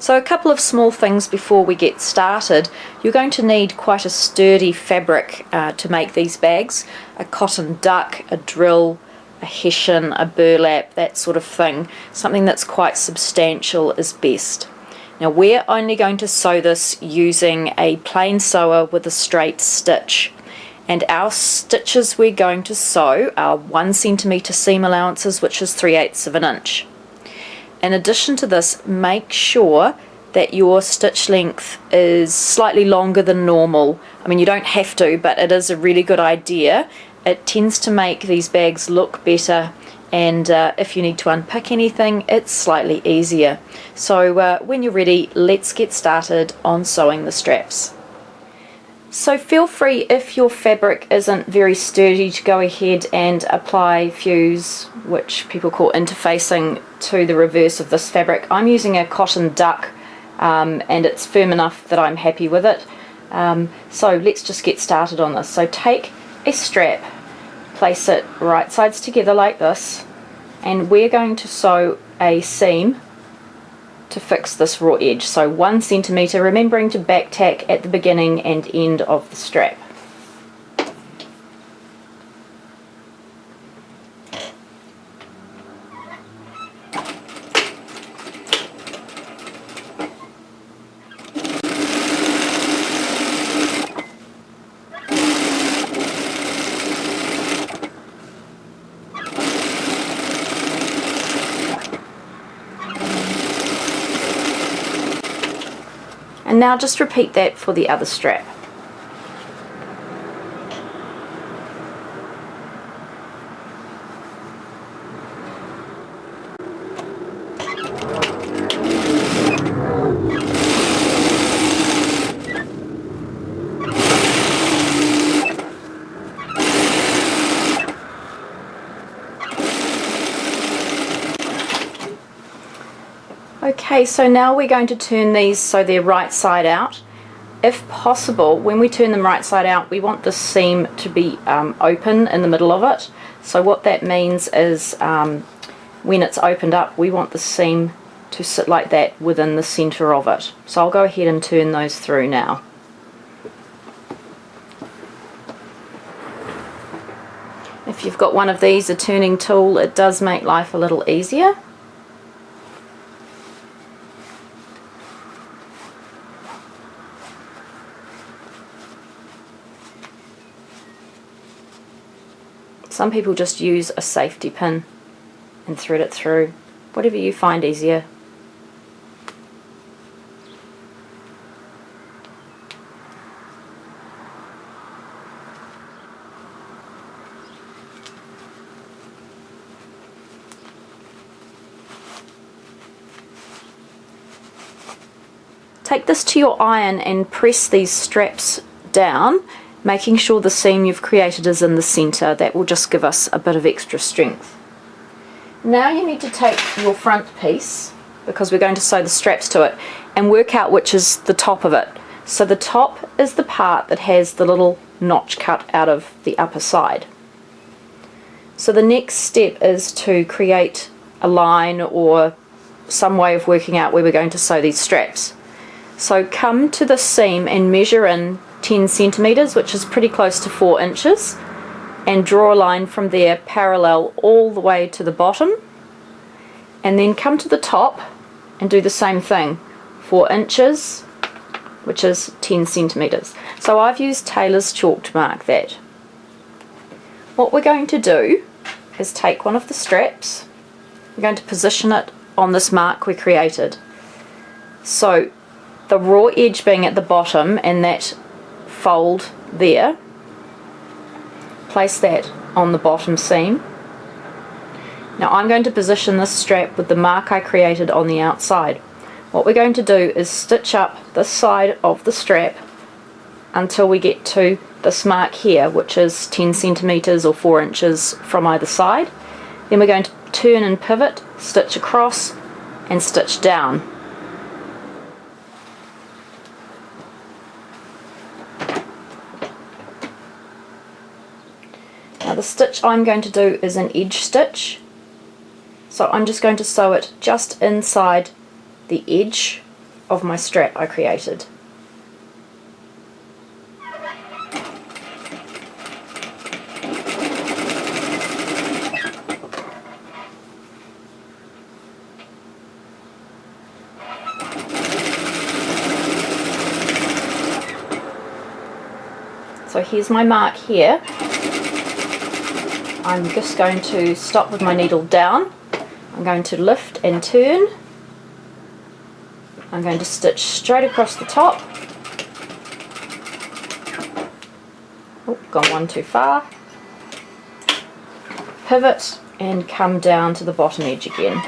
So a couple of small things before we get started. You're going to need quite a sturdy fabric to make these bags. A cotton duck, a drill, a hessian, a burlap, that sort of thing. Something that's quite substantial is best. Now we're only going to sew this using a plain sewer with a straight stitch. And our stitches we're going to sew are 1 centimetre seam allowances, which is 3/8 of an inch. In addition to this, make sure that your stitch length is slightly longer than normal. I mean, you don't have to, but it is a really good idea. It tends to make these bags look better, and if you need to unpick anything, it's slightly easier. So when you're ready, let's get started on sewing the straps. So feel free, if your fabric isn't very sturdy, to go ahead and apply fuse, which people call interfacing, to the reverse of this fabric. I'm using a cotton duck and it's firm enough that I'm happy with it. So let's just get started on this. So take a strap, place it right sides together like this, and we're going to sew a seam to fix this raw edge. So 1 centimetre, remembering to back tack at the beginning and end of the strap. And now just repeat that for the other strap. Okay, so now we're going to turn these so they're right side out. If possible, when we turn them right side out, we want the seam to be open in the middle of it. So what that means is when it's opened up, we want the seam to sit like that within the center of it. So I'll go ahead and turn those through now. If you've got one of these, a turning tool, it does make life a little easier. Some people just use a safety pin and thread it through, whatever you find easier. Take this to your iron and press these straps down, making sure the seam you've created is in the center. That will just give us a bit of extra strength. Now you need to take your front piece, because we're going to sew the straps to it, and work out which is the top of it. So the top is the part that has the little notch cut out of the upper side. So the next step is to create a line or some way of working out where we're going to sew these straps. So come to the seam and measure in 10 centimetres, which is pretty close to 4 inches, and draw a line from there parallel all the way to the bottom, and then come to the top and do the same thing, 4 inches, which is 10 centimetres. So I've used tailor's chalk to mark that. What we're going to do is take one of the straps, we're going to position it on this mark we created. So the raw edge being at the bottom and that fold there, place that on the bottom seam. Now I'm going to position this strap with the mark I created on the outside. What we're going to do is stitch up this side of the strap until we get to this mark here, which is 10 centimetres or 4 inches from either side. Then we're going to turn and pivot, stitch across and stitch down. Now the stitch I'm going to do is an edge stitch, so I'm just going to sew it just inside the edge of my strap I created. So here's my mark here. I'm just going to stop with my needle down. I'm going to lift and turn. I'm going to stitch straight across the top. Oh, gone one too far. Pivot and come down to the bottom edge again.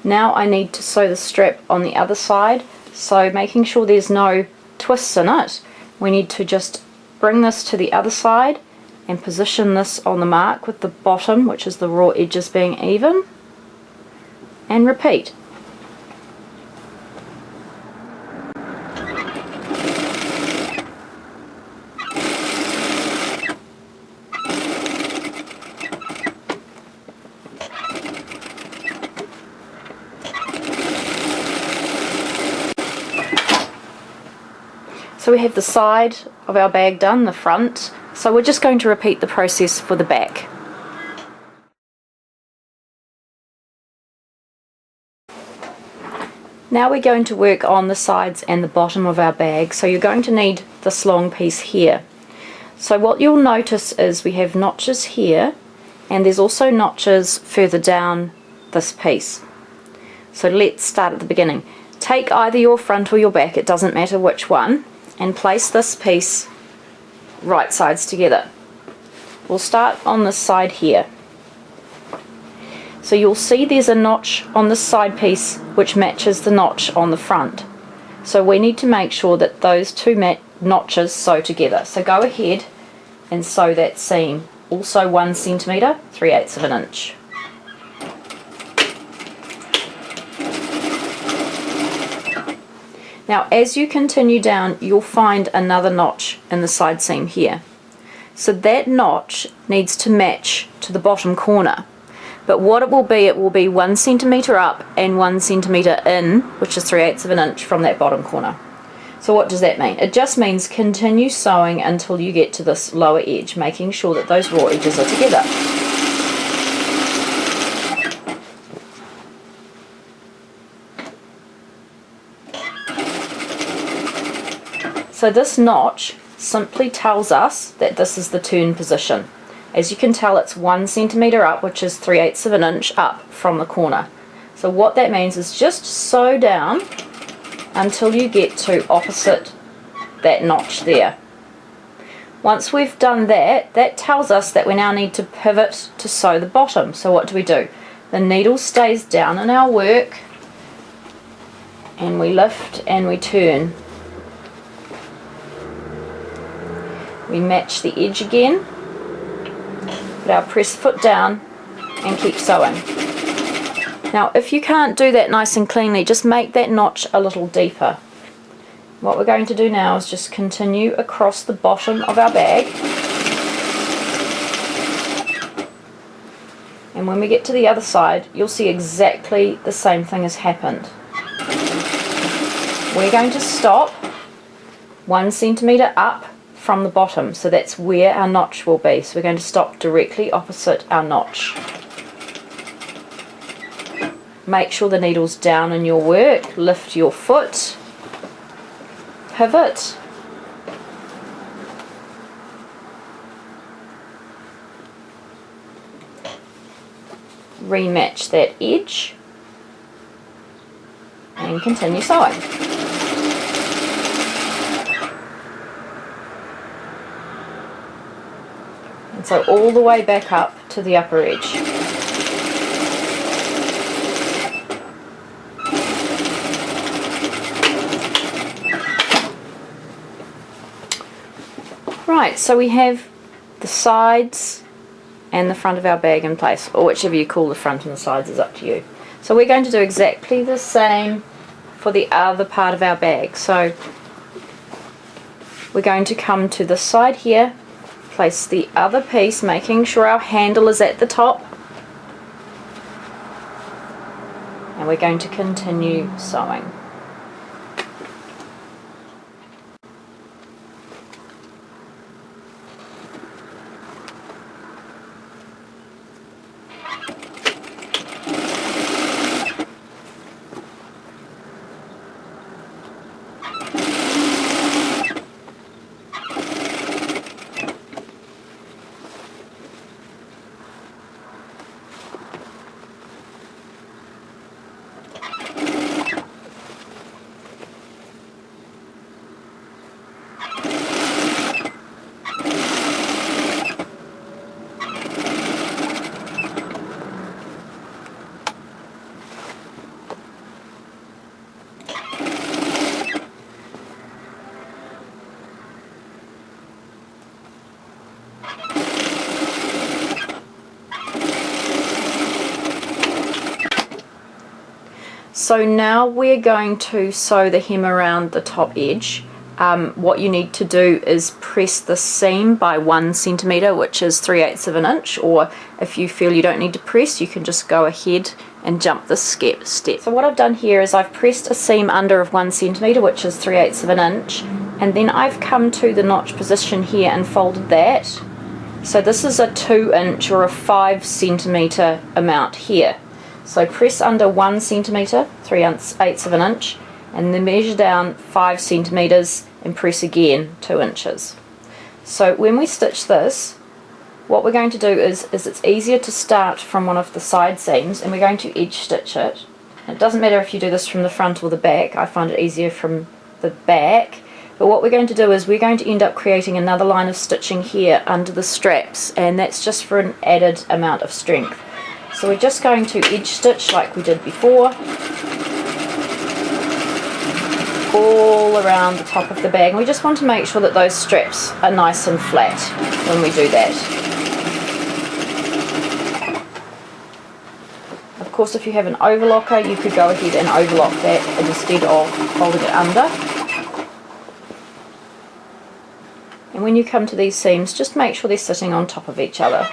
Now I need to sew the strap on the other side, so making sure there's no twists in it, we need to just bring this to the other side and position this on the mark with the bottom, which is the raw edges, being even, and repeat. So we have the side of our bag done, the front, so we're just going to repeat the process for the back. Now we're going to work on the sides and the bottom of our bag, so you're going to need this long piece here. So what you'll notice is we have notches here, and there's also notches further down this piece. So let's start at the beginning. Take either your front or your back, it doesn't matter which one, and place this piece right sides together. We'll start on this side here. So you'll see there's a notch on this side piece which matches the notch on the front. So we need to make sure that those two notches sew together. So go ahead and sew that seam. Also 1 centimetre, 3/8 of an inch. Now as you continue down, you'll find another notch in the side seam here. So that notch needs to match to the bottom corner. But what it will be 1 centimetre up and 1 centimetre in, which is 3/8 of an inch from that bottom corner. So what does that mean? It just means continue sewing until you get to this lower edge, making sure that those raw edges are together. So this notch simply tells us that this is the turn position. As you can tell, it's 1 centimetre up, which is 3/8 of an inch up from the corner. So what that means is just sew down until you get to opposite that notch there. Once we've done that, that tells us that we now need to pivot to sew the bottom. So what do? The needle stays down in our work, and we lift and we turn. We match the edge again, put our press foot down and keep sewing. Now if you can't do that nice and cleanly, just make that notch a little deeper. What we're going to do now is just continue across the bottom of our bag, and when we get to the other side you'll see exactly the same thing has happened. We're going to stop 1 centimetre up from the bottom, so that's where our notch will be. So we're going to stop directly opposite our notch. Make sure the needle's down in your work, lift your foot, pivot, rematch that edge, and continue sewing. And so all the way back up to the upper edge. Right, so we have the sides and the front of our bag in place, or whichever you call the front and the sides is up to you. So we're going to do exactly the same for the other part of our bag. So we're going to come to this side here, place the other piece, making sure our handle is at the top. And we're going to continue sewing. So now we're going to sew the hem around the top edge. What you need to do is press the seam by 1 centimetre, which is 3/8 of an inch, or if you feel you don't need to press, you can just go ahead and jump this step. So what I've done here is I've pressed a seam under of 1 centimetre, which is 3/8 of an inch, and then I've come to the notch position here and folded that. So this is a 2 inch or a 5 centimetre amount here. So press under 1 centimetre, 3/8 of an inch, and then measure down 5 centimetres and press again 2 inches. So when we stitch this, what we're going to do is it's easier to start from one of the side seams, and we're going to edge stitch it. It doesn't matter if you do this from the front or the back. I find it easier from the back. But what we're going to do is we're going to end up creating another line of stitching here under the straps, and that's just for an added amount of strength. So we're just going to edge stitch like we did before, all around the top of the bag, and we just want to make sure that those straps are nice and flat when we do that. Of course, if you have an overlocker, you could go ahead and overlock that instead of folding it under. And when you come to these seams, just make sure they're sitting on top of each other.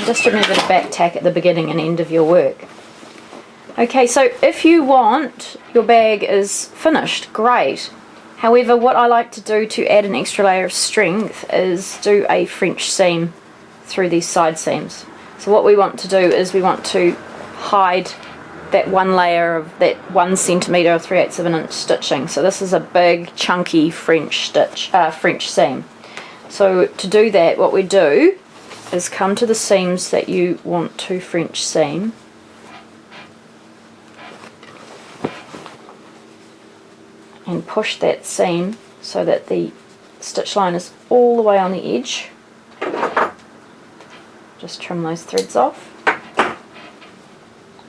Just remember to back tack at the beginning and end of your work. Okay, so if you want your bag is finished, great. However, what I like to do to add an extra layer of strength is do a French seam through these side seams. So what we want to do is we want to hide that one layer of that 1 centimetre or 3/8 of an inch stitching. So this is a big chunky French seam. So to do that, what we do is come to the seams that you want to French seam, and push that seam so that the stitch line is all the way on the edge. Just trim those threads off,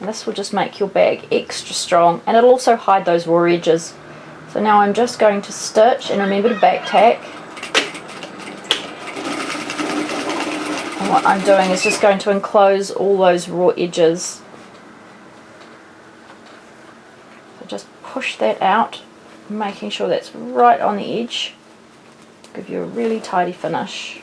and this will just make your bag extra strong, and it'll also hide those raw edges. So now I'm just going to stitch, and remember to back tack. What I'm doing is just going to enclose all those raw edges. So just push that out, making sure that's right on the edge. Give you a really tidy finish.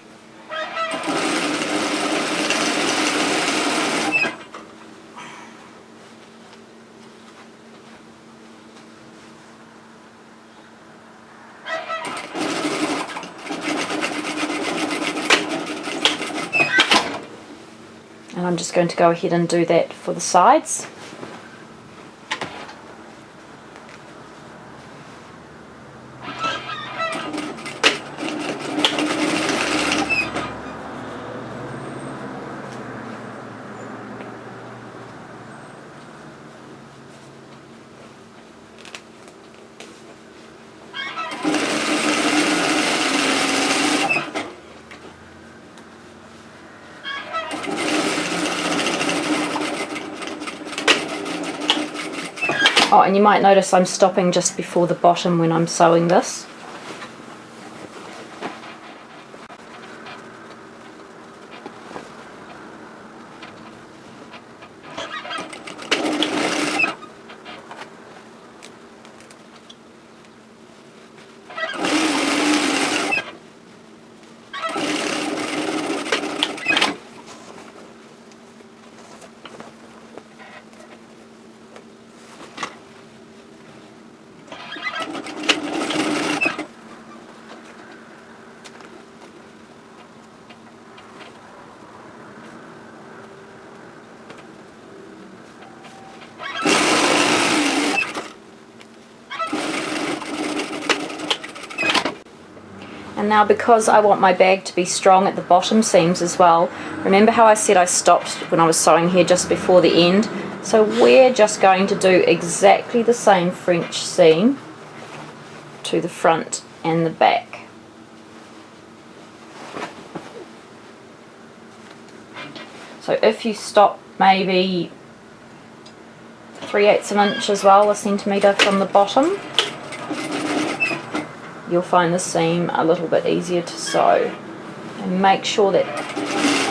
And I'm just going to go ahead and do that for the sides. and you might notice I'm stopping just before the bottom when I'm sewing this. And now, because I want my bag to be strong at the bottom seams as well, remember how I said I stopped when I was sewing here just before the end? So we're just going to do exactly the same French seam to the front and the back. So if you stop maybe 3/8 of an inch as well, a centimetre from the bottom, you'll find the seam a little bit easier to sew. And make sure that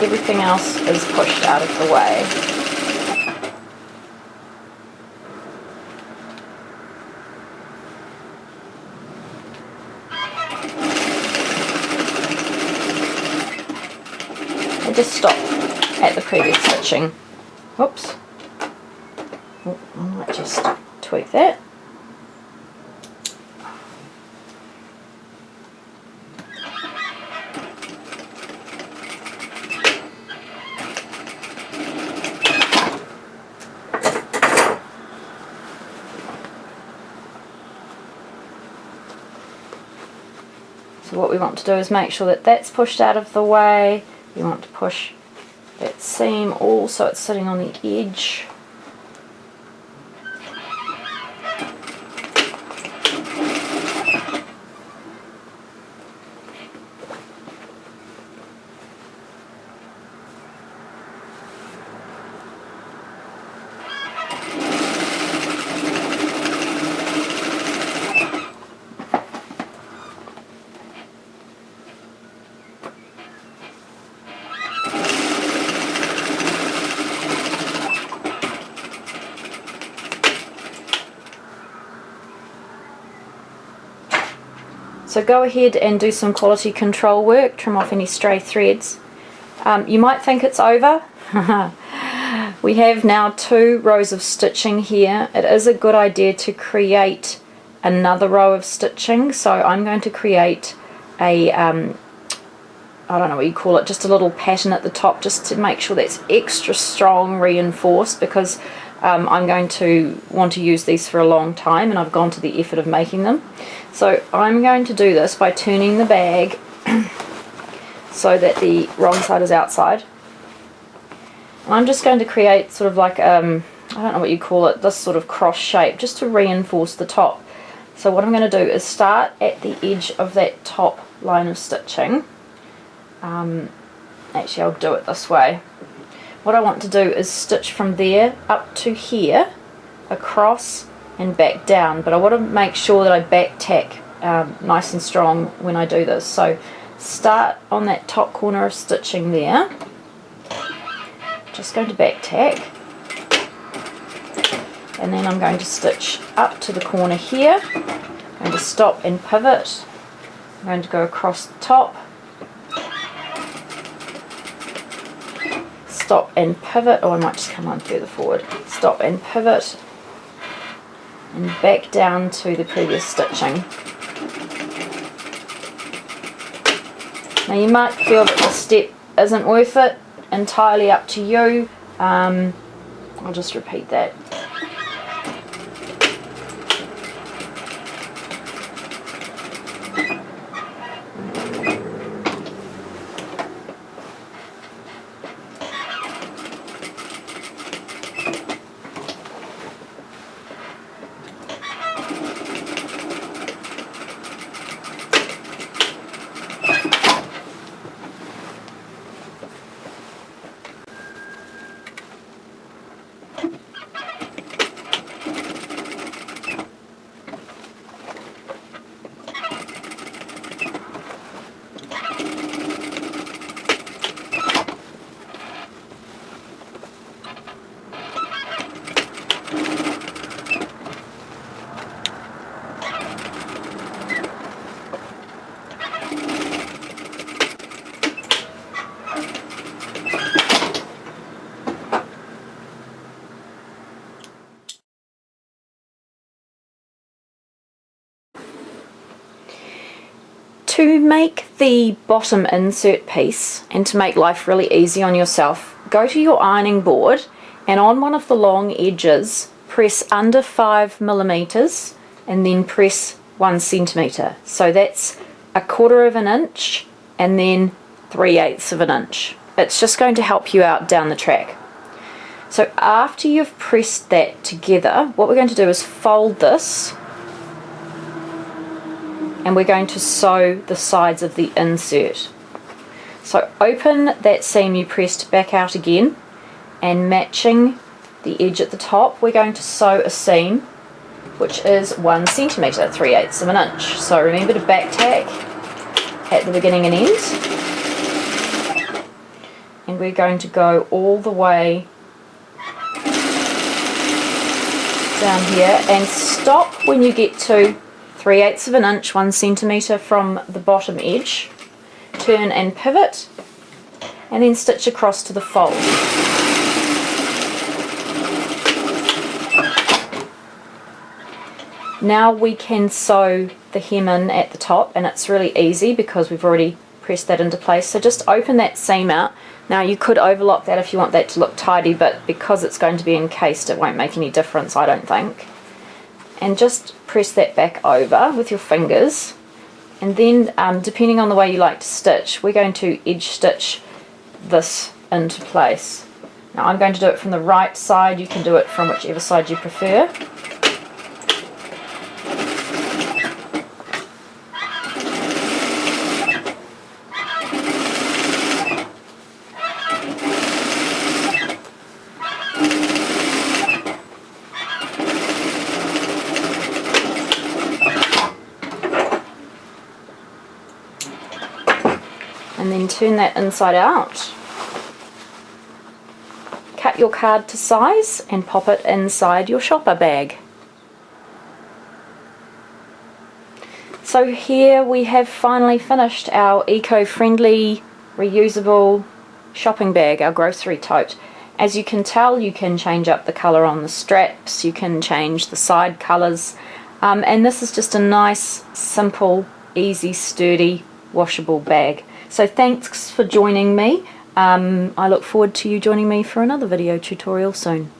everything else is pushed out of the way. And just stop at the previous stitching. Whoops. Oh, I might just tweak that. So what we want to do is make sure that that's pushed out of the way. You want to push that seam all so it's sitting on the edge. So go ahead and do some quality control work, trim off any stray threads. You might think it's over. We have now 2 rows of stitching here. It is a good idea to create another row of stitching, so I'm going to create a, I don't know what you call it, just a little pattern at the top just to make sure that's extra strong reinforced, because I'm going to want to use these for a long time and I've gone to the effort of making them. So I'm going to do this by turning the bag so that the wrong side is outside. And I'm just going to create sort of like, I don't know what you call it, this sort of cross shape just to reinforce the top. So what I'm going to do is start at the edge of that top line of stitching. Actually, I'll do it this way. What I want to do is stitch from there up to here, across and back down, but I want to make sure that I back tack nice and strong when I do this. So start on that top corner of stitching there, just going to back tack, and then I'm going to stitch up to the corner here, I'm going to stop and pivot, I'm going to go across the top, stop and pivot, or I might just come on further forward, stop and pivot, and back down to the previous stitching. Now you might feel that this step isn't worth it, entirely up to you. I'll just repeat that. To make the bottom insert piece, and to make life really easy on yourself, go to your ironing board and on one of the long edges press under 5mm and then press 1 centimetre. So that's 1/4 of an inch and then 3/8 of an inch. It's just going to help you out down the track. So after you've pressed that together, what we're going to do is fold this, and we're going to sew the sides of the insert. So open that seam you pressed back out again, and matching the edge at the top, we're going to sew a seam which is 1 centimetre, 3/8 of an inch. So remember to back tack at the beginning and end. And we're going to go all the way down here and stop when you get to 3/8 of an inch, 1 centimetre from the bottom edge. Turn and pivot, and then stitch across to the fold. Now we can sew the hem in at the top, and it's really easy because we've already pressed that into place. So just open that seam out. Now you could overlock that if you want that to look tidy, but because it's going to be encased it won't make any difference, I don't think. And just press that back over with your fingers, and then depending on the way you like to stitch, we're going to edge stitch this into place. Now I'm going to do it from the right side, you can do it from whichever side you prefer. And then turn that inside out. Cut your card to size and pop it inside your shopper bag. So here we have finally finished our eco-friendly, reusable shopping bag, our grocery tote. As you can tell, you can change up the colour on the straps, you can change the side colours, and this is just a nice, simple, easy, sturdy, washable bag. So thanks for joining me. I look forward to you joining me for another video tutorial soon.